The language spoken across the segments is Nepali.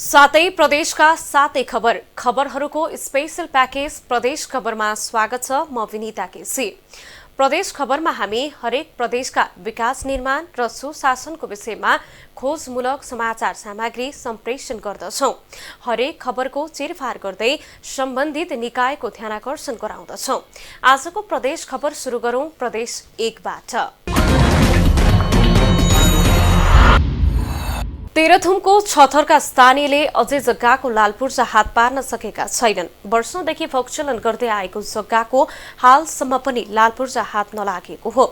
सातै प्रदेशका सातै खबरहरूको स्पेशल प्याकेज प्रदेश खबरमा स्वागत छ। म विनिता केसी। प्रदेश खबरमा हामी हरेक प्रदेशका विकास निर्माण र सुशासनको विषयमा खोजमूलक समाचार सामग्री सम्प्रेषण गर्दछौं। हरेक खबरको चिरफार गर्दै सम्बन्धित निकायको ध्यानाकर्षण गराउँदछौं। आजको प्रदेश खबर सुरु गरौं प्रदेश 1 बाट। तेह्रथुमको छथरका स्थानीयले अझै जग्गाको लालपूर्जा हात पार्न सकेका छैनन्। वर्षौंदेखि प्रचलन गर्दै आएको जग्गाको हालसम्म पनि लालपूर्जा हात नलागेको हो।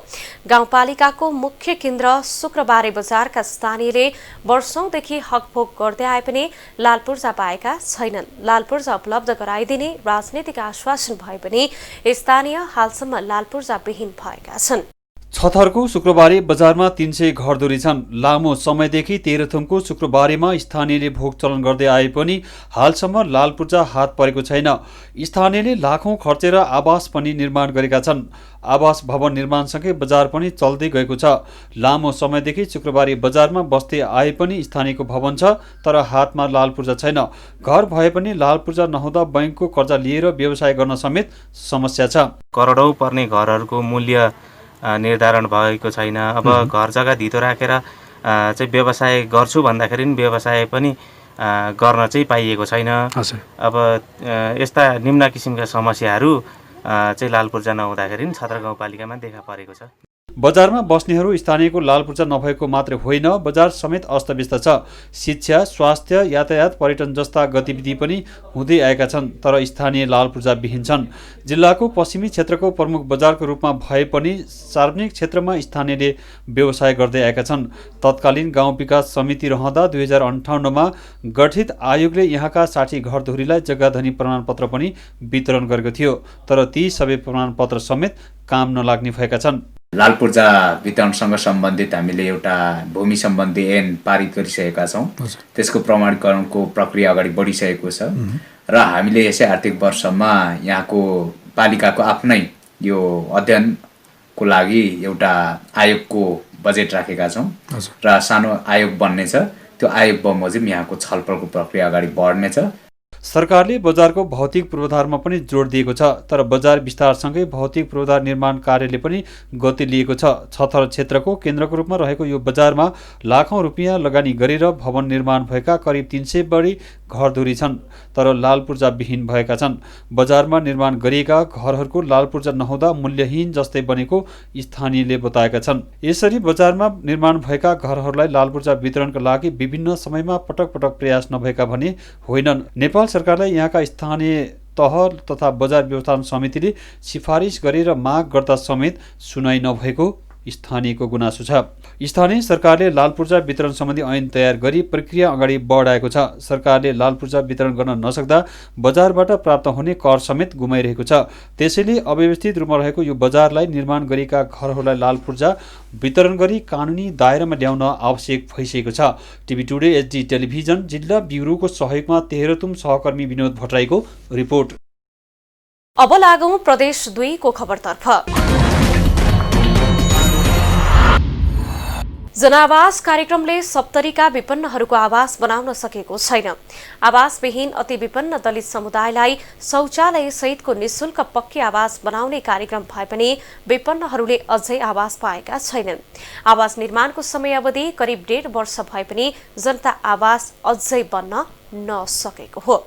गाउँपालिकाको मुख्य केन्द्र शुक्रबारे बजारका स्थानीयले वर्षौंदेखि हकभोग गर्दै आए पनि लालपूर्जा पाएका छैनन्। लालपूर्जा उपलब्ध गराइदिने राजनीतिक आश्वासन भए पनि स्थानीय हालसम्म लालपूर्जा विहीन भएका छन्। छथरको शुक्रबारे बजारमा 300 घरधुरी छन्। लामो समयदेखि तेह्रथुमको शुक्रबारेमा स्थानीयले भोग चलन गर्दै आए पनि हालसम्म लालपूर्जा हात परेको छैन। स्थानीयले लाखौं खर्चेर आवास पनि निर्माण गरेका छन्। आवास भवन निर्माणसँगै बजार पनि चल्दै गएको छ। लामो समयदेखि शुक्रबारे बजारमा बस्दै आए पनि स्थानीयको भवन छ, तर हातमा लालपूर्जा छैन। घर भए पनि लालपूर्जा नहुँदा बैंकको कर्जा लिएर व्यवसाय गर्न समेत समस्या छ। करोडौं पर्ने घरहरूको मूल्य निर्धारण भएको छैन। अब घर जग्गा धितो राखेर चाहिँ व्यवसाय गर्छु भन्दाखेरि पनि व्यवसाय पनि गर्न चाहिँ पाइएको छैन। अब यस्ता निम्न किसिमका समस्याहरू चाहिँ लालपूर्जा नहुँदाखेरि छतर गाउँपालिकामा देखा परेको छ। बजारमा बस्नेहरू स्थानीयको लालपूर्जा नभएको मात्र होइन, बजार समेत अस्तव्यस्त छ। शिक्षा, स्वास्थ्य, यातायात, पर्यटन जस्ता गतिविधि पनि हुँदै आएका छन्, तर स्थानीय लालपूर्जा विहीन छन्। जिल्लाको पश्चिमी क्षेत्रको प्रमुख बजारको रूपमा भए पनि सार्वजनिक क्षेत्रमा स्थानीयले व्यवसाय गर्दै आएका छन्। तत्कालीन गाउँ विकास समिति रहँदा 2058मा गठित आयोगले यहाँका 60 घरधुरीलाई जग्गाधनी प्रमाणपत्र पनि वितरण गरेको थियो, तर ती सबै प्रमाणपत्र समेत काम नलाग्ने भएका छन्। लालपूर्जा वितरणसँग सम्बन्धित हामीले एउटा भूमि सम्बन्धी ऐन पारित गरिसकेका छौँ। त्यसको प्रमाणीकरणको प्रक्रिया अगाडि बढिसकेको छ र हामीले यसै आर्थिक वर्षमा यहाँको पालिकाको आफ्नै यो अध्ययनको लागि एउटा आयोगको बजेट राखेका छौँ र सानो आयोग बन्नेछ। त्यो आयोग बमोजिम यहाँको छलफलको प्रक्रिया अगाडि बढ्नेछ। सरकारले बजारको भौतिक पूर्वाधारमा पनि जोड दिएको छ, तर बजार विस्तारसँगै भौतिक पूर्वाधार निर्माण कार्यले पनि गति लिएको छ। छथर क्षेत्रको केन्द्रको रूपमा रहेको यो बजारमा लाखौं रुपियाँ लगानी गरेर भवन निर्माण भएका करिब 300 बढी घरधुरी छन्, तर लालपूर्जा विहीन भएका छन्। बजारमा निर्माण गरिएका घरहरूको लालपूर्जा नहुँदा मूल्यहीन जस्तै बनेको स्थानीयले बताएका छन्। यसरी बजारमा निर्माण भएका घरहरूलाई लालपूर्जा वितरणका लागि विभिन्न समयमा पटक पटक प्रयास नभएका भने होइनन्। नेपाल सरकारलाई यहाँका स्थानीय तह तथा बजार व्यवस्थापन समितिले सिफारिस गरेर माग गर्दा समेत सुनाइ नभएको स्थानीयको गुनासो छ। स्थानीय सरकारले लालपूर्जा वितरण सम्बन्धी ऐन तयार गरी प्रक्रिया अगाडि बढाएको छ। सरकारले लालपूर्जा वितरण गर्न नसक्दा बजारबाट प्राप्त हुने कर समेत गुमाइरहेको छ। त्यसैले अव्यवस्थित रूपमा रहेको यो बजारलाई निर्माण गरिएका घरहरूलाई लालपूर्जा वितरण गरी कानुनी दायरामा ल्याउन आवश्यक भइसकेको छ। टिभी टुडे एचडी टेलिभिजन जिल्ला ब्युरोको सहयोगमा तेह्रथुम सहकर्मी विनोद भट्टराईको रिपोर्ट। अब लागौं प्रदेश 2 को खबरतर्फ। जनावास कार्यक्रमले सप्तरीका विपन्नहरूको आवास बनाउन सकेको छैन। आवासविहीन अति विपन्न दलित समुदायलाई शौचालय सहितको निशुल्क पक्की आवास बनाउने कार्यक्रम भए पनि विपन्नहरूले अझै आवास पाएका छैनन्। आवास निर्माणको समयावधि करिब 1.5 वर्ष भए पनि जनता आवास अझै बन्न नसकेको हो।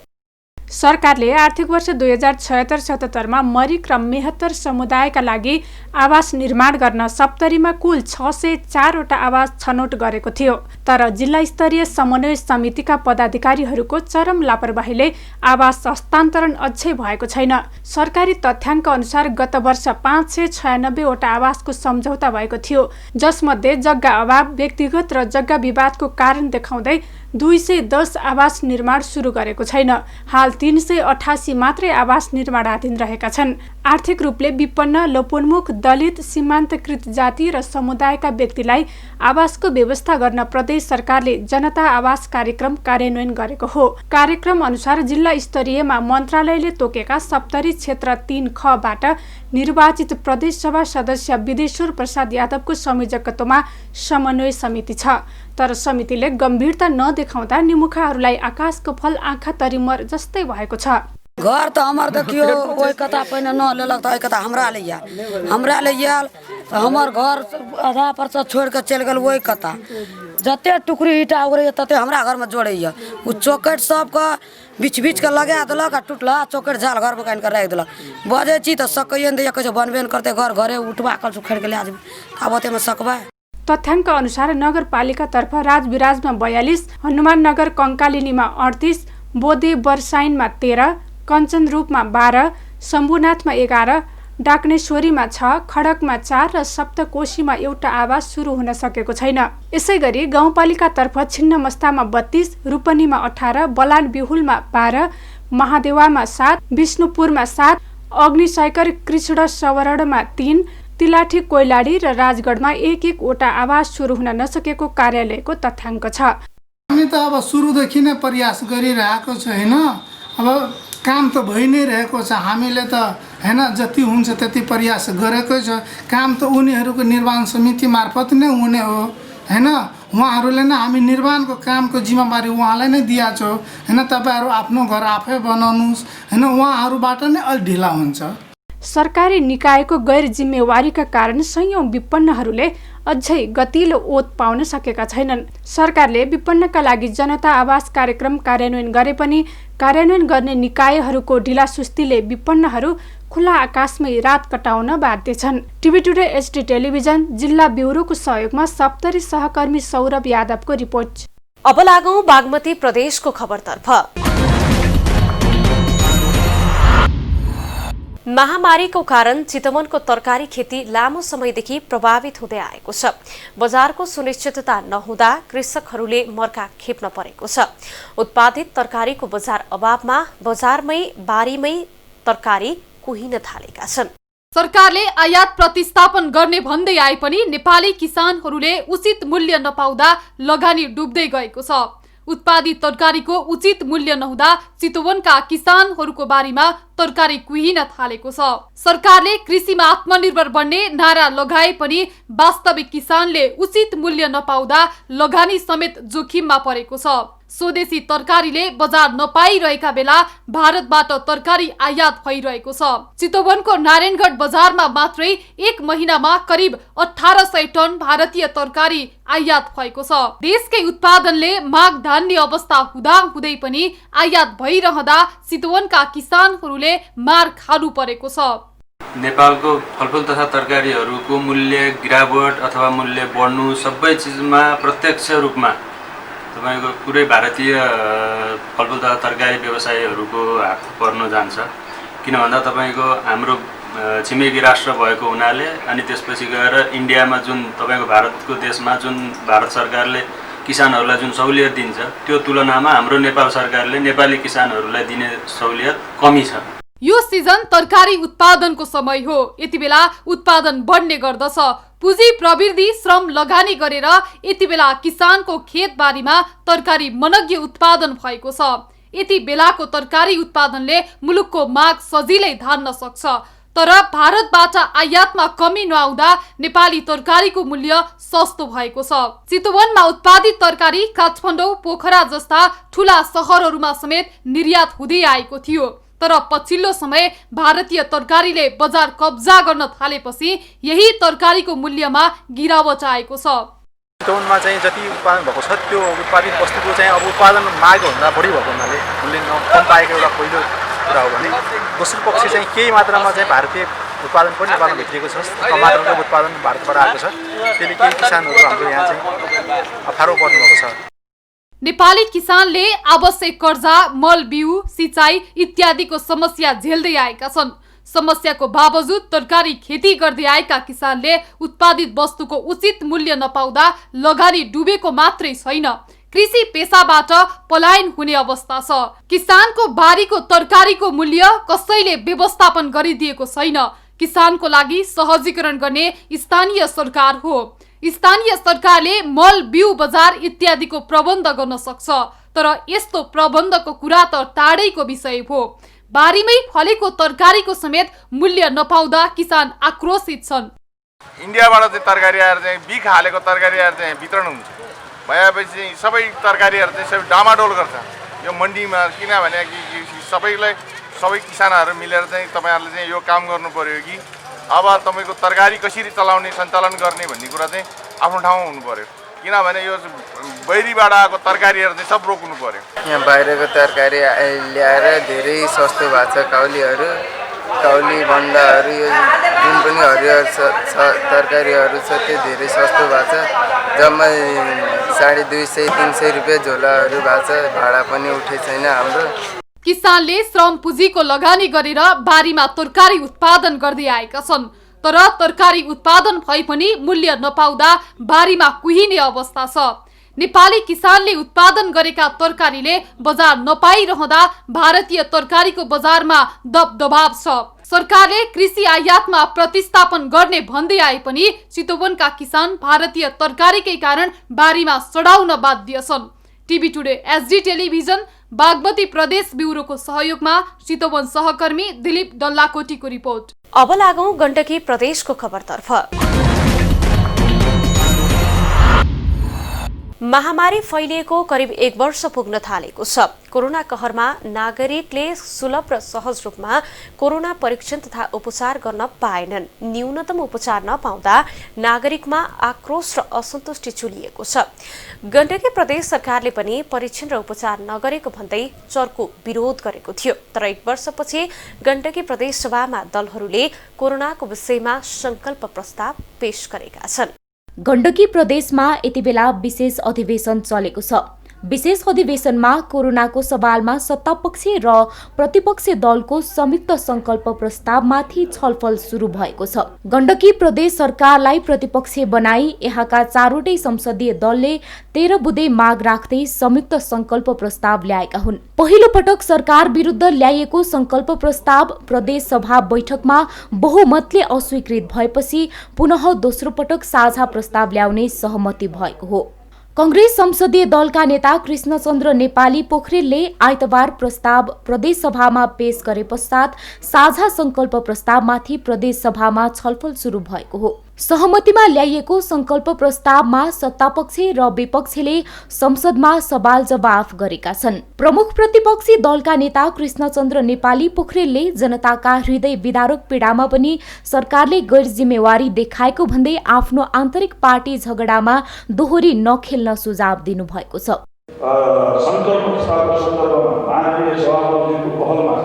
सरकारले आर्थिक वर्ष 2076-77मा मरिक र मेहत्तर समुदायका लागि आवास निर्माण गर्न सप्तरीमा कुल 604 वटा आवास छनौट गरेको थियो, तर जिल्ला स्तरीय समन्वय समितिका पदाधिकारीहरूको चरम लापरवाहीले आवास हस्तान्तरण अझै भएको छैन। सरकारी तथ्याङ्क अनुसार गत वर्ष 596 वटा आवासको सम्झौता भएको थियो, जसमध्ये जग्गा अभाव, व्यक्तिगत र जग्गा विवादको कारण देखाउँदै 210 आवास निर्माण सुरु गरेको छैन। हाल 388 मात्रै आवास निर्माणाधीन रहेका छन्। आर्थिक रूपले विपन्न, लोपोन्मुख, दलित, सीमान्तकृत जाति र समुदायका व्यक्तिलाई आवासको व्यवस्था गर्न प्रदेश सरकारले जनता आवास कार्यक्रम कार्यान्वयन गरेको हो। कार्यक्रम अनुसार जिल्ला स्तरीयमा मन्त्रालयले तोकेका सप्तरी क्षेत्र 3 ख बाट निर्वाचित प्रदेश सभा सदस्य विदेश्वर प्रसाद यादवको संयोजकत्वमा समन्वय समिति छ। तर समितिले गम्भीरता नदेखाउँदा निमुखाहरूलाई आकाशको फल आँखा तरिमर जस्तै भएको छ। घर तो हमार देखियो कोई कथा पहिने न लेलक तो कथा हमरा ले आयल तो हमार घर आधा परसा छोड़ के चल गल। वही कथा जते टुकड़ी ईटा उगरे तते हमरा घर में जोड़ैया। उ चौकट सब के बीच बीच के लगा देलक आ टूटला चौकट झाल घर में कान के राख देलक। बजे छी तो सकैन दे कह बनबेन करते घर घरे उठवा कल सुखेड़ के ले आज आबते में सकबा। तथ्याङ्क अनुसार नगरपालिका तर्फ राजविराजमा 42, हनुमान नगर कंकालिनीमा 38, बोदे बरसाइनमा 13, कञ्चनरूपमा 12, शम्भुनाथमा 11, डाक्नेश्वरीमा 6, खडकमा 4 र सप्तकोशीमा एउटा आवास सुरु हुन सकेको छैन। यसैगरी गाउँपालिकातर्फ छिन्नमस्तामा 32, रूपनीमा 18, बलान बिहुलमा 12, महादेवामा 7, विष्णुपुरमा 7, अग्निसाइकर कृष्ण सवरणमा 3, तिलाठी कोइलाडी र राजगढमा 1-1 वटा आवास सुरु हुन नसकेको कार्यालयको तथ्याङ्क छ। हामी त अब सुरुदेखि नै प्रयास गरिरहेको छ हैन। अब काम त भइ नै रहेको छ। हामीले त हैन जति हुन्छ त्यति प्रयास गरेकै छ। काम त उनीहरूको निर्माण समिति मार्फत नै हुने हो हैन। उहाँहरूले नै हामी निर्माणको कामको जिम्मेवारी उहाँलाई नै दिएको छ हैन। तपाईहरु आफ्नो घर आफै बनाउनुस् हैन। उहाँहरूबाट नै अलि ढिला हुन्छ। सरकारी निकायको गैर जिम्मेवारीका कारण सयौं विपन्नहरूले अझै गतिलो ओत पाउन सकेका छैनन्। सरकारले विपन्नका लागि जनता आवास कार्यक्रम कार्यान्वयन गरे पनि कार्यान्वयन गर्ने निकायहरूको ढिलासुस्तीले विपन्नहरू खुला आकाशमै रात कटाउन बाध्य छन्। टिभी टुडे एचडी टेलिभिजन जिल्ला ब्युरोको सहयोगमा सप्तरी सहकर्मी सौरभ यादवको रिपोर्ट। अब लागौं बागमती प्रदेशको खबरतर्फ। महामारीको कारण चितवनको तरकारी खेती लामो समयदेखि प्रभावित हुँदै आएको छ। बजारको सुनिश्चितता नहुँदा कृषकहरूले मर्का खेप्न परेको छ। उत्पादित तरकारीको बजार अभावमा बजारमै बारीमै तरकारी कुहिन थालेका छन्। सरकारले आयात प्रतिस्थापन गर्ने भन्दै आए पनि नेपाली किसानहरूले उचित मूल्य नपाउँदा लगानी डुब्दै गएको छ। उत्पादित तरकारीको उचित मूल्य नहुँदा चितवनका किसानहरूको बारीमा तरकारी कुहिन थालेको छ। सरकारले कृषिमा आत्मनिर्भर बन्ने नारा लगाए पनि वास्तविक किसानले उचित मूल्य नपाउँदा लगानी समेत जोखिममा परेको छ। स्वदेशी तरकारीले बजार नपाइरहेका बेला भारतबाट तरकारी आयात भइरहेको छ। चितवनको नारायणगढ बजारमा मात्रै एक महिनामा करिब 1800 टन भारतीय तरकारी आयात भएको छ। देशकै उत्पादनले माग धान्ने अवस्था हुँदा हुँदै पनि आयात भइरहँदा चितवनका किसानहरूले मार खानु परेको छ। नेपालको फलफुल तथा तरकारीहरूको मूल्य गिरावट अथवा मूल्य बढ्नु सबै चिजमा प्रत्यक्ष रूपमा तपाईको पुरै भारतीय फलफुल तथा तरकारी व्यवसायीहरूको हात पर्न जान्छ। किन भन्दा तपाईको हाम्रो छिमेकी राष्ट्र भएको हुनाले अनि त्यसपछि गएर इन्डियामा जुन तपाईको भारतको देशमा जुन भारत सरकारले किसानहरूलाई जुन सहुलियत दिन्छ त्यो तुलनामा हाम्रो नेपाल सरकारले नेपाली किसानहरूलाई दिने सहुलियत कमी छ। यो सिजन तरकारी उत्पादनको समय हो। यति बेला उत्पादन बढ्ने गर्दछ। पुँजी प्रवृत्ति श्रम लगानी गरेर यति बेला किसानको खेतबारीमा तरकारी मनग्य उत्पादन भएको छ। यति बेलाको तरकारी उत्पादनले मुलुकको माग सजिलै धान्न सक्छ। तर भारतबाट आयातमा कमी नआउँदा नेपाली तरकारीको मूल्य सस्तो भएको छ। चितवनमा उत्पादित तरकारी काठमाडौँ, पोखरा जस्ता ठूला सहरहरूमा समेत निर्यात हुँदै आएको थियो। तर पछिल्लो समय भारतीय तरकारीले बजार कब्जा गर्न थालेपछि यही तरकारीको मूल्यमा गिरावट आएको छ। चितवनमा चाहिँ जति उत्पादन भएको छ त्यो उत्पादित वस्तुको चाहिँ अब उत्पादन मागभन्दा बढी भएको हुनाले मूल्य कम पाएको एउटा पहिलो कुरा हो भने दोस्रो पक्ष चाहिँ केही मात्रामा चाहिँ भारतीय उत्पादन पनि नेपालमा भित्रिएको छ। टमाटरको उत्पादन भारतबाट आएको छ। त्यसले केही किसानहरू हाम्रो यहाँ चाहिँ अप्ठ्यारो पर्नु भएको छ। नेपाली किसानले आवश्यक कर्जा, मल बिउ, सिँचाइ इत्यादिको समस्या झेल्दै आएका छन्। समस्याको बावजुद तरकारी खेती गर्दै आएका किसानले उत्पादित वस्तुको उचित मूल्य नपाउँदा लगानी डुबेको मात्रै छैन, कृषि पेसाबाट पलायन हुने अवस्था छ। किसानको बारीको तरकारीको मूल्य कसैले व्यवस्थापन गरिदिएको छैन। किसानको लागि सहजीकरण गर्ने स्थानीय सरकार हो। स्थानीय सरकारले मल बिउ बजार इत्यादिको प्रबन्ध गर्न सक्छ, तर यस्तो प्रबन्धको कुरा त टाढैको विषय हो। बारीमै फलेको तरकारीको समेत मूल्य नपाउँदा किसान आक्रोशित छन्। इन्डियाबाट चाहिँ तरकारी आएर चाहिँ बिख हालेको तरकारी आएर चाहिँ वितरण हुन्छ, भएपछि सबै तरकारीहरू चाहिँ सबै डामाडोल गर्छ यो मन्डीमा। किनभने सबै किसानहरू मिलेर चाहिँ तपाईँहरूले चाहिँ यो काम गर्नु पर्यो कि अब तपाईँको तरकारी कसरी चलाउने सञ्चालन गर्ने भन्ने कुरा चाहिँ आफ्नो ठाउँमा हुनु पर्यो। किनभने यो बहिरीबाट आएको तरकारीहरू चाहिँ सब रोक्नु पर्यो। यहाँ बाहिरको तरकारी ल्याएर धेरै सस्तो भएको छ। काउली भन्दाहरू यो जुन पनि हरियो तरकारीहरू छ त्यो धेरै सस्तो भएको छ। जम्मा 250-300 रुपियाँ झोलाहरू भएको छ। भाडा पनि उठेको छैन हाम्रो। किसानले श्रम पुँजीको लगानी गरेर बारीमा तरकारी उत्पादन गर्दै आएका छन्, तर तरकारी उत्पादन भए पनि मूल्य नपाउँदा बारीमा कुहिने अवस्था छ। नेपाली किसानले उत्पादन गरेका तरकारीले बजार नपाइरहँदा भारतीय तरकारीको बजारमा दबदबाव छ। सरकारले कृषि आयातमा प्रतिस्थापन गर्ने भन्दै आए पनि चितवनका किसान भारतीय तरकारीकै कारण बारीमा सडाउन बाध्य छन्। TV today SD television Bagmati प्रदेश ब्युरोको सहयोगमा चितवन सहकर्मी दिलीप डल्लाकोटीको रिपोर्ट। अब लागौं गण्डकी प्रदेशको खबरतर्फ। महामारी फैलिएको करिब 1 वर्ष पुग्न थालेको छ। कोरोना कहरमा नागरिकले सुलभ र सहज रूपमा कोरोना परीक्षण तथा उपचार गर्न पाएनन्। न्यूनतम उपचार नपाउँदा नागरिकमा आक्रोश र असन्तुष्टि चुलिएको छ। गण्डकी प्रदेश सरकारले पनि परीक्षण र उपचार नगरेको भन्दै चर्को विरोध गरेको थियो, तर 1 वर्षपछि गण्डकी प्रदेश सभामा दलहरूले कोरोनाको विषयमा संकल्प प्रस्ताव पेश गरेका छन्। गण्डकी प्रदेशमा यति बेला विशेष अधिवेशन चलेको छ। विशेष अधिवेशनमा कोरोनाको सवालमा सत्तापक्षी र प्रतिपक्षी दलको संयुक्त संकल्प प्रस्तावमाथि छलफल सुरु भएको छ। गण्डकी प्रदेश सरकारलाई प्रतिपक्षी बनाई यहाँका 4वटै संसदीय दलले 13 बुँदे माग राख्दै संयुक्त संकल्प प्रस्ताव ल्याएका हुन्। पहिलो पटक सरकार विरुद्ध ल्याइएको संकल्प प्रस्ताव प्रदेश सभा बैठकमा बहुमतले अस्वीकृत भएपछि पुनः दोस्रो पटक साझा प्रस्ताव ल्याउने सहमति भएको हो। कांग्रेस संसदीय दलका नेता कृष्णचन्द्र नेपाली पोखरेलले आइतबार प्रस्ताव प्रदेश सभामा पेश गरे पश्चात साझा संकल्प प्रस्तावमाथि प्रदेश सभामा छलफल सुरु भएको हो। सहमतिमा ल्याइएको संकल्प प्रस्तावमा सत्तापक्ष र विपक्षले संसदमा सवाल जवाफ गरेका छन्। प्रमुख प्रतिपक्षी दलका नेता कृष्णचन्द्र नेपाली पोखरेलले जनताका हृदय विदारक पीडामा पनि सरकारले गैर जिम्मेवारी देखाएको भन्दै आफ्नो आन्तरिक पार्टी झगडामा दोहोरी नखेल्न सुझाव दिनुभएको छ। संकल्प प्रस्तावको सन्दर्भमा माननीय सभापतिको पहलमा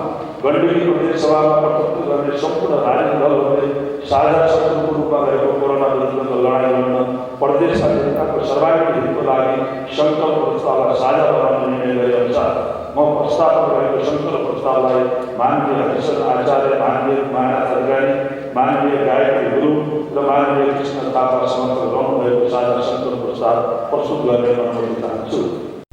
गण्डकी प्रदेश सभामा प्रस्तुत गर्ने सम्पूर्ण राजनीतिक दलहरूले साझा शत्रुको रूपमा रहेको कोरोना विरुद्धको लडाईँ लड्न प्रदेश जनताको सर्वाङ्गीण हितको लागि संकल्प प्रस्तावलाई साझा बनाउने निर्णय गरेअनुसार म प्रस्तावमा रहेको संकल्प प्रस्तावलाई माननीय हरिशरण आचार्य, माननीय माया सरकारी, माननीय गायत्री गुरुङ र माननीय कृष्ण थापा समर्थन गर्नुभएको साझा संकल्प प्रस्ताव प्रस्तुत गर्ने अनुरोध चाहन्छु।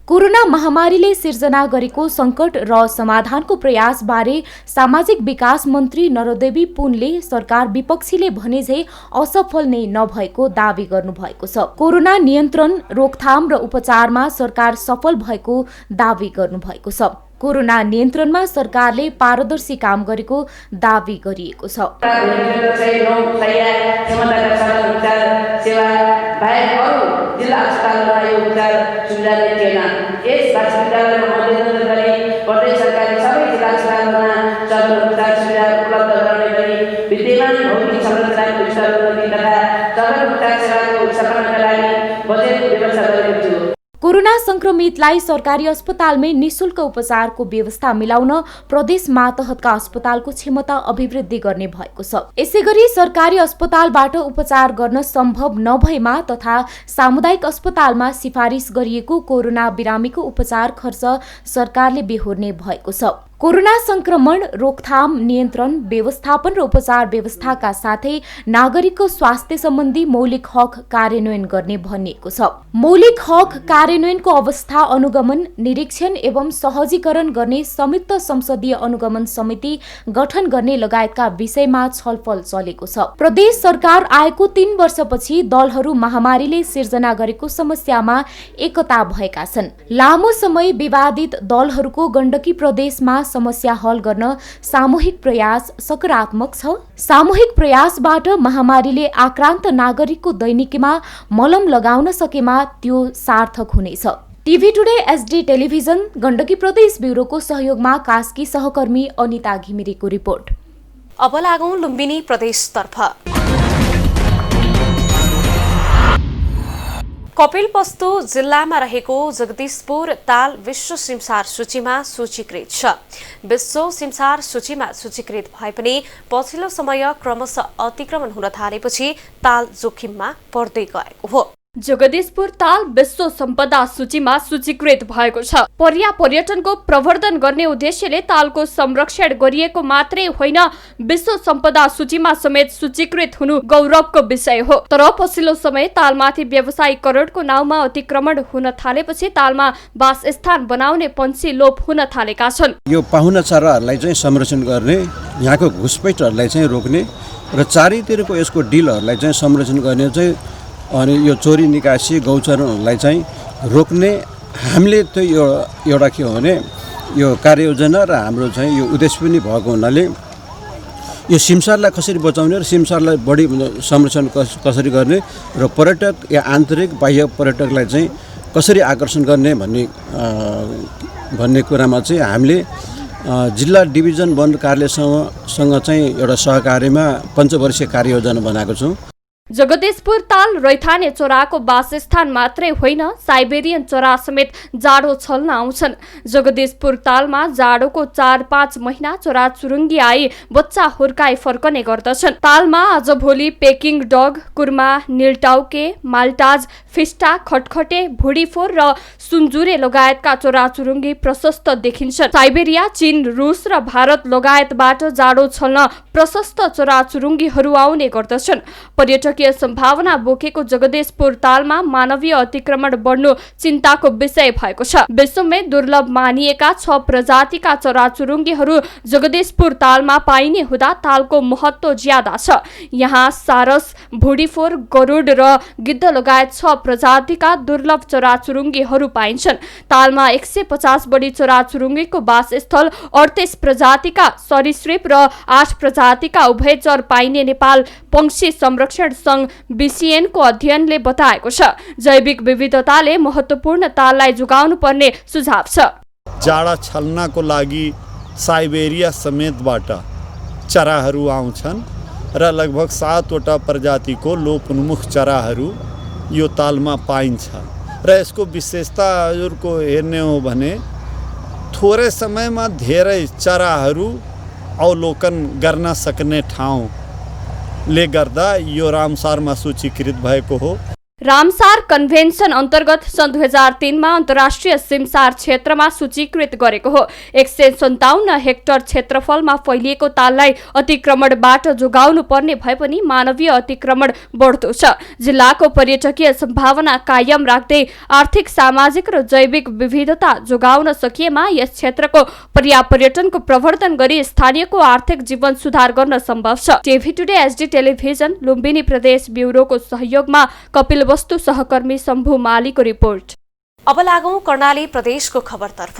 कोरोना महामारीले सिर्जना गरेको संकट र समाधानको प्रयासबारे सामाजिक विकास मन्त्री नरदेवी पुनले सरकार विपक्षीले भने झै असफल नै नभएको दावी गर्नुभएको छ। कोरोना नियन्त्रण, रोकथाम र उपचारमा सरकार सफल भएको दावी गर्नुभएको छ। कोरोना नियन्त्रणमा सरकारले पारदर्शी काम गरेको दावी गरिएको छ। जिल्ला अस्पतालमा यो उपचार सुविधा नै थिएन। यस अस्पतालमा मध्यनजर गरी प्रदेश सरकारले सबै जिल्ला अस्पतालमा सबै उपचार सुविधा उपलब्ध गराउने गरी विद्यमान भौतिक संरचनाको विस्तार तथा सबै उपचार सेवाको सफलताका लागि बजेट व्यवस्था गरेको छु। कोरोना संक्रमितलाई सरकारी अस्पतालमै निशुल्क उपचारको व्यवस्था मिलाउन प्रदेश मातहतका अस्पतालको क्षमता अभिवृद्धि गर्ने भएको छ। यसैगरी सरकारी अस्पतालबाट उपचार गर्न सम्भव नभएमा तथा सामुदायिक अस्पतालमा सिफारिस गरिएको कोरोना बिरामीको उपचार खर्च सरकारले बेहोर्ने भएको छ। कोरोना संक्रमण रोकथाम, नियन्त्रण, व्यवस्थापन र उपचार व्यवस्थाका साथै नागरिकको स्वास्थ्य सम्बन्धी मौलिक हक कार्यान्वयन गर्ने भनिएको छ। मौलिक हक कार्यान्वयनको अवस्था अनुगमन, निरीक्षण एवं सहजीकरण गर्ने संयुक्त संसदीय अनुगमन समिति गठन गर्ने लगायतका विषयमा छलफल चलेको छ। प्रदेश सरकार आएको 3 वर्षपछि दलहरू महामारीले सिर्जना गरेको समस्यामा एकता भएका छन्। लामो समय विवादित दलहरूको गण्डकी प्रदेशमा समस्या हल गर्न सामूहिक प्रयास सकारात्मक छ। सामूहिक प्रयासबाट महामारीले आक्रान्त नागरिकको दैनिकीमा मलम लगाउन सकेमा त्यो सार्थक हुनेछ। TV today SD television Gandaki प्रदेश ब्युरोको सहयोगमा कास्की सहकर्मी अनिता घिमिरेको रिपोर्ट। अब लागौं लुम्बिनी प्रदेशतर्फ। कपिलवस्तु जिल्लामा रहेको जगदीशपुर ताल विश्व सिमसार सूचीमा सूचीकृत छ। विश्व सिमसार सूचीमा सूचीकृत भए पनि पछिल्लो समय क्रमशः अतिक्रमण हुन थालेपछि ताल जोखिममा पर्दै गएको हो। जगदीशपुर ताल विश्व सम्पदा सूचीमा सूचीकृत भएको छ। पर्यटनको प्रवर्धन गर्ने उद्देश्यले तालको संरक्षण गरिएको मात्रै होइन, विश्व सम्पदा सूचीमा समेत सूचीकृत हुनु गौरवको विषय हो। तर पछिल्लो समय तालमाथि व्यावसायीकरणको नाउँमा अतिक्रमण हुन थालेपछि तालमा वासस्थान बनाउने पन्छी लोप हुन थालेका छन्। यो पाहुना चराहरूलाई चाहिँ संरक्षण गर्ने, यहाँको घुसपैठहरूलाई चाहिँ रोक्ने र चारैतिरको यसको डिलहरूलाई चाहिँ संरक्षण गर्ने चाहिँ अनि यो चोरी निकासी गौचरणहरूलाई चाहिँ रोक्ने हामीले त यो एउटा के हो भने यो कार्ययोजना र हाम्रो चाहिँ यो उद्देश्य पनि भएको हुनाले यो सिमसारलाई कसरी बचाउने र सिमसारलाई बढी संरक्षण कसरी गर्ने र पर्यटक या आन्तरिक बाह्य पर्यटकलाई चाहिँ कसरी आकर्षण गर्ने भन्ने कुरामा चाहिँ हामीले जिल्ला डिभिजन वन कार्यालयसँग चाहिँ एउटा सहकार्यमा पञ्चवर्षीय कार्ययोजना बनाएको छौँ। जगदीशपुर ताल रैथाने चराको वासस्थान मात्रै होइन, साइबेरियन चरा समेत जाडो छल्न आउँछन्। जगदीशपुर तालमा जाडोको 4-5 महिना चरा चुरुङ्गी आई बच्चा हुर्काई फर्कने गर्दछन्। तालमा आजभोलि पेकिङ डग, कुर्मा, नीलटाउके, माल्टाज, फिस्टा, खटखटे, भुडीफोर र सुनजुरे लगायतका चरा चुरुङ्गी प्रशस्त देखिन्छन्। साइबेरिया, चीन, रुस र भारत लगायतबाट जाडो छल्न प्रशस्त चरा चुरुङ्गीहरू आउने गर्दछन्। पर्यटकीय सम्भावना बोकेको जगदीशपुर तालमा मानवीय अतिक्रमण बढ्नु चिन्ताको विषय भएको छ। विश्वमै दुर्लभ मानिएका 6 प्रजातिका चराचुरुङ्गीहरू जगदीशपुर तालमा पाइने हुँदा तालको महत्त्व ज्यादा छ। यहाँ सारस, भुडीफोर, गरुड र गिद्ध लगायत 6 प्रजातिका दुर्लभ चराचुरुङ्गीहरू पाइन्छन्। तालमा 150 बढी चराचुरुङ्गीको वासस्थल, 38 प्रजातिका सरीसृप र 8 प्रजातिका उभयचर पाइने नेपाल पंक्षी संरक्षण संघ बीसीएन को अध्ययनले बताएको छ। जैविक विविधताले महत्त्वपूर्ण ताललाई जोगाउनु पर्ने सुझाव छ। जाडा छल्नको लागि साइबेरिया समेतबाट चराहरू आउँछन् र लगभग 7 वटा प्रजातिको लोपोन्मुख चराहरू यो तालमा पाइन्छ र यसको विशेषताहरूको हेर्ने हो भने थोरै समयमा धेरै चराहरू अवलोकन गर्न सक्ने ठाउँले गर्दा यो रामसारमा सूचीकृत भएको हो। रामसार कन्भेन्सन अन्तर्गत सन् 2003 मा अन्तर्राष्ट्रिय सिमसार क्षेत्रमा सूचीकृत गरेको हो। 157 हेक्टर क्षेत्रफलमा फैलिएको ताललाई अतिक्रमणबाट जोगाउनु पर्ने भए पनि मानवीय अतिक्रमण बढ्दो छ। जिल्लाको पर्यटकीय सम्भावना कायम राख्दै आर्थिक, सामाजिक र जैविक विविधता जोगाउन सकिएमा यस क्षेत्रको पर्यटनको प्रवर्धन गरी स्थानीयको आर्थिक जीवन सुधार गर्न सम्भव छ। TV today SD television Lumbini प्रदेश ब्युरोको सहयोगमा कपिल वस्तु सहकर्मी शम्भु मालीको रिपोर्ट। अब लागौं कर्णाली प्रदेशको खबरतर्फ।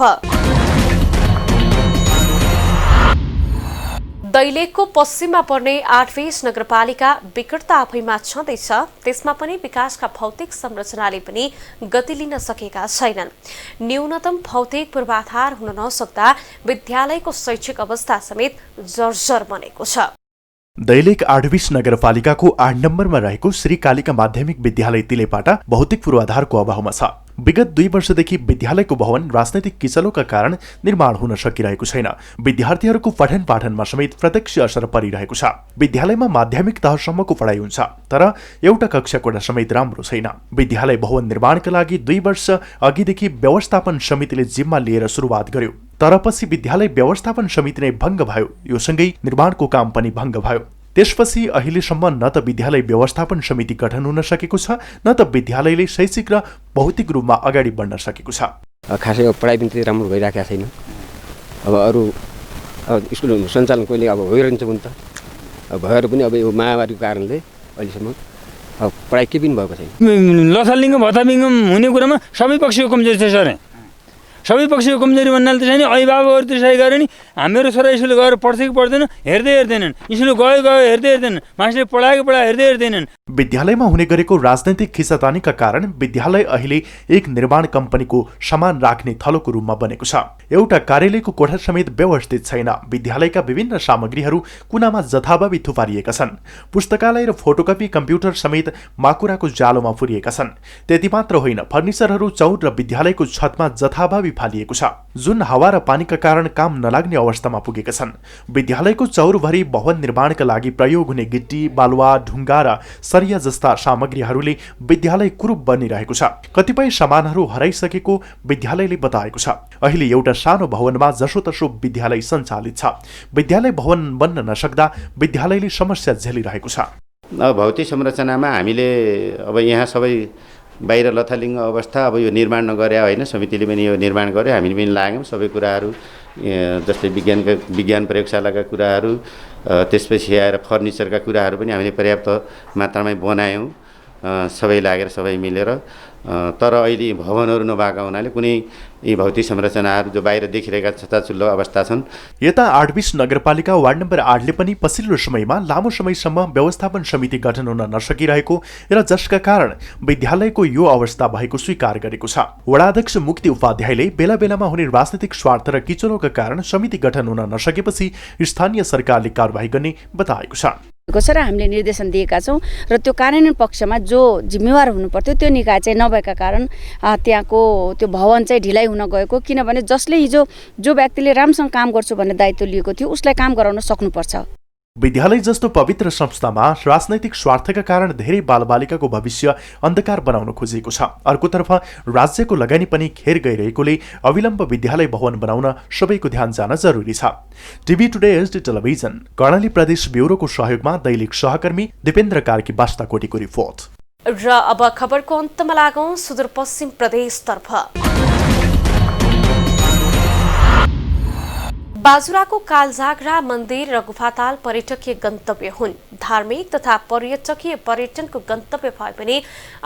दैलेखको पश्चिममा पर्ने 8 नगरपालिका विकटता आफैमा छँदैछ, त्यसमा पनि विकासका भौतिक संरचनाले पनि गति लिन सकेका छैनन्। न्यूनतम भौतिक पूर्वाधार हुन नसक्दा विद्यालयको शैक्षिक अवस्था समेत जर्जर बनेको छ। दैलेख 8 नगरपालिकाको 8 नम्बरमा रहेको श्री कालिका माध्यमिक विद्यालय तिलेपाटा भौतिक पूर्वाधारको अभावमा छ। विगत 2 वर्षदेखि विद्यालयको भवन राजनैतिक किचलोका कारण निर्माण हुन सकिरहेको छैन। विद्यार्थीहरूको पठन पाठनमा समेत प्रत्यक्ष असर परिरहेको छ। विद्यालयमा माध्यमिक तहसम्मको पढाइ हुन्छ, तर एउटा कक्षा कोठा समेत राम्रो छैन। विद्यालय भवन निर्माणका लागि 2 वर्ष अघिदेखि व्यवस्थापन समितिले जिम्मा लिएर सुरुवात गर्यो, तर पछि विद्यालय व्यवस्थापन समिति नै भङ्ग भयो। यो सँगै निर्माणको काम पनि भङ्ग भयो। त्यसपछि अहिलेसम्म न त विद्यालय व्यवस्थापन समिति गठन हुन सकेको छ, न त विद्यालयले शैक्षिक र भौतिक रूपमा अगाडि बढ्न सकेको छ। खासै पढाइ पनि त्यति राम्रो भइरहेको छैन। अब अरू स्कुल सञ्चालन कहिले अब भइरहन्छ पनि त, भएर पनि अब यो महामारीको कारणले अहिलेसम्म अब पढाइ केही पनि भएको छैन। लथालिङ्ग भत्ताबिङ्गम हुने कुरामा सबै पक्षको कमजोरी छ सर। सबै पक्षको कमजोरी भन्नाले त छैन, अभिभावकहरू त्यसै गरे नि हाम्रो छोरा स्कुल गएर पढ्छ कि पढ्दैन हेर्दैनन्, स्कुल गयो हेर्दैनन्, मास्टरले पढाएको हेर्दै हेर्दैनन्। विद्यालयमा हुने गरेको राजनैतिक खिचातानीका कारण विद्यालय अहिले एक निर्माण कम्पनीको सामान राख्ने थलोको रूपमा बनेको छ। एउटा कार्यालयको कोठा समेत व्यवस्थित छैन। विद्यालयका विभिन्न सामग्रीहरू कुनामा जथाभावी थुपारिएका छन्। पुस्तकालय र फोटोकपी कम्प्युटर समेत माकुराको जालोमा पुरिएका छन्। त्यति मात्र होइन, फर्निचरहरू चौर र विद्यालयको छतमा जथाभावी फालिएको छ, जुन हावा र पानीका कारण काम नलाग्ने अवस्थामा पुगेका छन्। विद्यालयको चौरभरि भवन निर्माणका लागि प्रयोग हुने गिट्टी, बालुवा, ढुङ्गा र सरिया जस्ता सामग्रीहरूले विद्यालय कुरूप बनिरहेको छ। कतिपय सामानहरू हराइसकेको विद्यालयले बताएको छ। अहिले एउटा सानो भवनमा जसोतसो विद्यालय सञ्चालित छ। विद्यालय भवन बन्न नसक्दा विद्यालयले समस्या झेलिरहेको छ। भौतिक संरचनामा हामीले अब यहाँ सबै बाहिर लथालिङ्ग अवस्था अब यो निर्माण नगरे होइन, समितिले पनि यो निर्माण गर्यो, हामीले पनि लाग्यौँ। सबै कुराहरू जस्तै विज्ञान प्रयोगशालाका कुराहरू, त्यसपछि आएर फर्निचरका कुराहरू पनि हामीले पर्याप्त मात्रामै बनायौँ, सबै लागेर सबै मिलेर। तर अहिले भवनहरू नभएका हुनाले कुनै यी भौतिक संरचनाहरू जो बाहिर देखिरहेका छताछुल्लो अवस्था छन्। यता 28 नगरपालिका वार्ड नम्बर 8ले पनि पछिल्लो समयमा लामो समयसम्म व्यवस्थापन समिति गठन हुन नसकिरहेको र जसका कारण विद्यालयको यो अवस्था भएको स्वीकार गरेको छ। वडाध्यक्ष मुक्ति उपाध्यायले बेला बेलामा हुने राजनीतिक स्वार्थ र किचलोका कारण समिति गठन हुन नसकेपछि स्थानीय सरकारले कारबाही गर्ने बताएको छ। र हामीले निर्देशन दिएका छौँ र त्यो कार्यान्वयन पक्षमा जो जिम्मेवार हुनुपर्थ्यो त्यो निकाय चाहिँ नभएका कारण त्यहाँको त्यो भवन चाहिँ ढिलाइ हुन गएको। किनभने जसले हिजो जो व्यक्तिले राम्रोसँग काम गर्छु भन्ने दायित्व लिएको थियो उसलाई काम गराउन सक्नुपर्छ। विद्यालय जस्तो पवित्र संस्थामा राजनैतिक स्वार्थका कारण धेरै बालबालिकाको भविष्य अन्धकार बनाउन खोजिएको छ। अर्कोतर्फ राज्यको लगानी पनि खेर गइरहेकोले अविलम्ब विद्यालय भवन बनाउन सबैको ध्यान जान जरुरी छ। TV today HD television Karnali प्रदेश ब्युरोको सहयोगमा दैनिक सहकर्मी दिपेन्द्र कार्की बास्ताकोटीको रिपोर्ट। र अब खबरको अन्तमा लागौं सुदूरपश्चिम प्रदेशतर्फ। बाजुराको कालजाग्रा मन्दिर र गुफाताल पर्यटकीय गन्तव्य हुन्। धार्मिक तथा पर्यटकीय पर्यटनको गन्तव्य भए पनि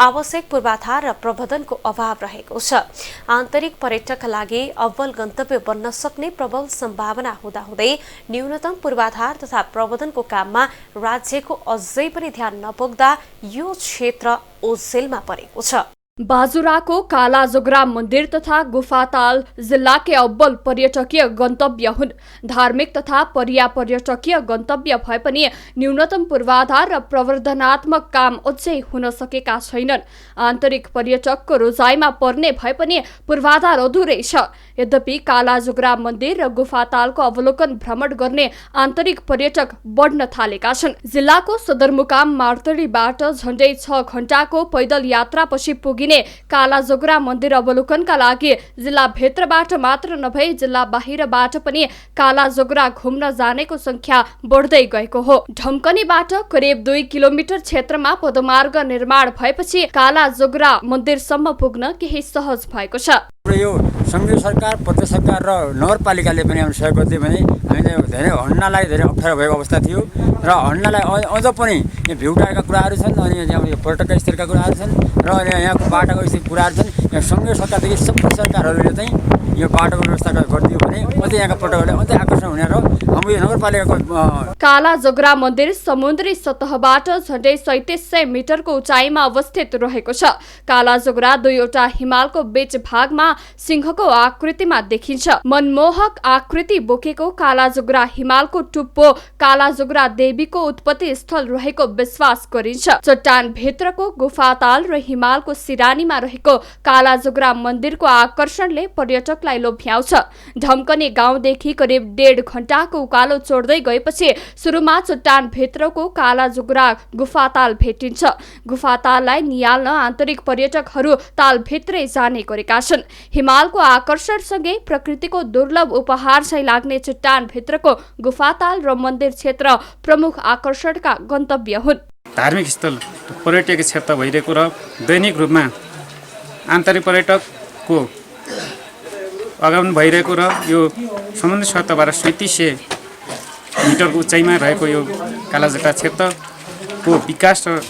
आवश्यक पूर्वाधार र प्रबन्धनको अभाव रहेको छ। आन्तरिक पर्यटकका लागि अव्वल गन्तव्य बन्न सक्ने प्रबल सम्भावना हुँदाहुँदै न्यूनतम पूर्वाधार तथा प्रबन्धनको काममा राज्यको अझै पनि ध्यान नपुग्दा यो क्षेत्र ओझेलमा परेको छ। बाजुराको कालाजोग्रा मन्दिर तथा गुफाताल जिल्लाकै अब्बल पर्यटकीय गन्तव्य हुन्। धार्मिक तथा पर्यटकीय गन्तव्य भए पनि न्यूनतम पूर्वाधार र प्रवर्धनात्मक काम अझै हुन सकेका छैनन्। आन्तरिक पर्यटकको रोजाइमा पर्ने भए पनि पूर्वाधार अधुरै छ। यद्यपि कालाजोग्रा मन्दिर र गुफातालको अवलोकन भ्रमण गर्ने आन्तरिक पर्यटक बढ्न थालेका छन्। जिल्लाको सदरमुकाम मार्तडीबाट झण्डै 6 घण्टाको पैदल यात्रापछि पुगिने कालाजोग्रा मन्दिर अवलोकनका लागि जिल्ला भित्रबाट मात्र नभई जिल्ला बाहिरबाट पनि कालाजोग्रा घुम्न जानेको संख्या बढ्दै गएको हो। ढमकनीबाट करिब 2 किलोमिटर क्षेत्रमा पदमार्ग निर्माण भएपछि कालाजोग्रा मन्दिरसम्म पुग्न केही सहज भएको छ। यो संघीय सरकार, प्रदेश सरकार र नगरपालिकाले पनि हामी सहयोग गर्दै भने हामीले धेरै हड्नलाई धेरै अप्ठ्यारो भएको अवस्था थियो र हड्नलाई अझ पनि यहाँ भ्युटाका कुराहरू छन्, अनि यहाँ पर्यटक स्थलका कुराहरू छन् र यहाँको बाटाको स्थिति कुराहरू छन्। यहाँ संघीय सरकारदेखि सबै सरकारहरूले चाहिँ यो बाटोको व्यवस्था गरिदियो भने अझै यहाँका पर्यटकहरूले अझै आकर्षण हुने र हाम्रो यो नगरपालिकाको कालाजोग्रा मन्दिर समुद्री सतहबाट झण्डै 3700 मिटरको उचाइमा अवस्थित रहेको छ। कालाजोग्रा दुईवटा हिमालको बीच भागमा सिंहको आकृतिमा देखिन्छ। मनमोहक आकृति बोकेको कालाजोग्रा हिमालको टुप्पो कालाजोग्रा देवीको उत्पत्ति स्थल रहेको विश्वास गरिन्छ। चट्टान भित्रको गुफाताल र हिमालको सिरानीमा रहेको कालाजोग्रा मन्दिरको आकर्षणले पर्यटकलाई पर्यटकलाई लोभ्याउँछ। ढम्कने गाउँदेखि करिब 1.5 घण्टाको उकालो चोड्दै गएपछि सुरुमा चट्टान भित्रको कालाजुग्रा गुफाताल भेटिन्छ। गुफाताललाई निहाल्न आन्तरिक पर्यटकहरू तालभित्रै जाने गरेका छन्। हिमालको आकर्षणसँगै प्रकृतिको दुर्लभ उपहार चाहिँ लाग्ने चट्टान भित्रको गुफाताल र मन्दिर क्षेत्र प्रमुख आकर्षणका गन्तव्य हुन्। धार्मिक स्थल पर्यटकीय क्षेत्र भइरहेको र दैनिक रूपमा आन्तरिक पर्यटकको आगमन भइरहेको र यो समुद्री सतहबाट 3700 मिटरको उचाइमा रहेको यो कालाजुग्रा क्षेत्रको विकास र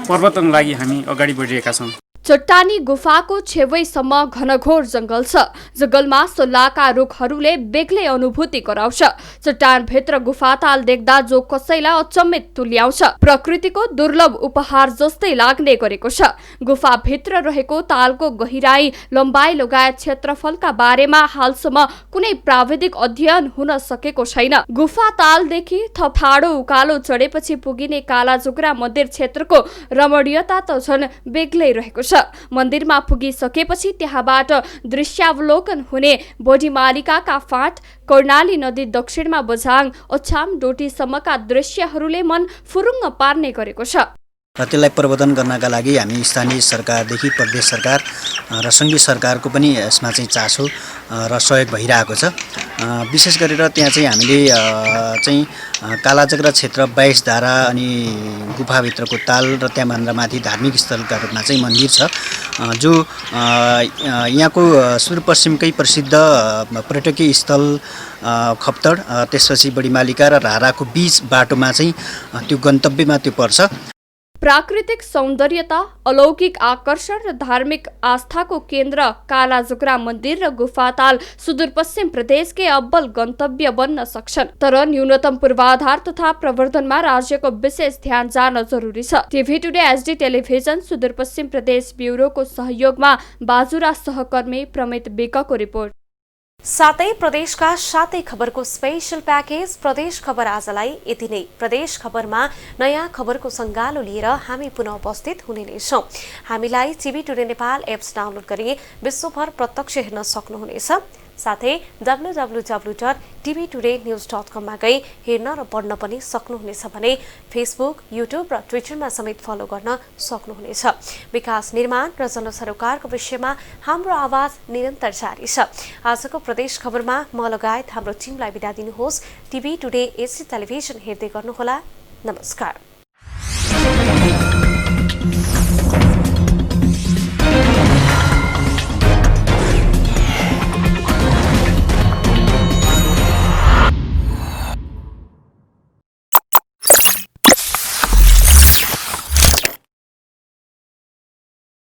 प्रवर्तनको लागि हामी अगाडि बढिरहेका छौँ। चट्टानी गुफाको छेवैसम्म घनघोर जंगल छ। जंगलमा सोल्लाका रुखहरूले बेग्लै अनुभूति गराउँछ। चट्टानभित्र गुफाताल देख्दा जो कसैलाई अचम्मित तुल्याउँछ। प्रकृतिको दुर्लभ उपहार जस्तै लाग्ने गरेको छ। गुफाभित्र रहेको तालको गहिराई, लम्बाइ लगायत क्षेत्रफलका बारेमा हालसम्म कुनै प्राविधिक अध्ययन हुन सकेको छैन। गुफातालदेखि थप ठाडो उकालो चढेपछि पुगिने कालाजुग्रा मन्दिर क्षेत्रको रमणीयता त झन् बेग्लै रहेको छ। मन्दिरमा पुगिसकेपछि त्यहाँबाट दृश्यावलोकन हुने बोडीमालिकाका फाँट, कर्णाली नदी दक्षिणमा बझाङ, अछाम, डोटीसम्मका दृश्यहरूले मन फुरुङ्ग पार्ने गरेको छ। र त्यसलाई प्रवर्धन गर्नका लागि हामी स्थानीय सरकारदेखि प्रदेश सरकार र सङ्घीय सरकारको पनि यसमा चाहिँ चासो र सहयोग भइरहेको छ। विशेष गरेर त्यहाँ चाहिँ हामीले चाहिँ कालाजुग्रा क्षेत्र 22 धारा अनि गुफाभित्रको ताल र त्यहाँभन्दा माथि धार्मिक स्थलका रूपमा चाहिँ मन्दिर छ, जो यहाँको सुदूरपश्चिमकै प्रसिद्ध पर्यटकीय स्थल खप्तड, त्यसपछि बडीमालिका र राराको बीच बाटोमा चाहिँ त्यो गन्तव्यमा त्यो पर्छ। प्राकृतिक सौन्दर्यता, अलौकिक आकर्षण र धार्मिक आस्थाको केन्द्र कालाजुग्रा मन्दिर र गुफाताल सुदूरपश्चिम प्रदेशकै अब्बल गन्तव्य बन्न सक्छन्। तर न्यूनतम पूर्वाधार तथा प्रवर्धनमा राज्यको विशेष ध्यान जान जरुरी छ। TV today HD television Sudurpashchim प्रदेश ब्युरोको सहयोगमा बाजुरा सहकर्मी प्रमित विकको रिपोर्ट। साथै प्रदेशका सातै खबरको स्पेशल प्याकेज प्रदेश खबर आजलाई यति नै। प्रदेश खबरमा नयाँ खबरको सङ्गालो लिएर हामी पुनः उपस्थित हुने नै छौँ। हामीलाई TV today Nepal apps download गरी विश्वभर प्रत्यक्ष हेर्न सक्नुहुनेछ। साथै www.tvtoday.news.com मा गई हेर्न र पढ्न पनि सक्नुहुनेछ भने फेसबुक, युट्युब र ट्विटरमा समेत फलो गर्न सक्नुहुनेछ। विकास निर्माण र जनसरोकारको विषयमा हाम्रो आवाज निरन्तर जारी छ। आजको प्रदेश खबरमा म लगायत हाम्रो टिमलाई बिदा दिनुहोस्। टिभी टुडे एचडी टेलिभिजन हेर्दै गर्नुहोला। नमस्कार।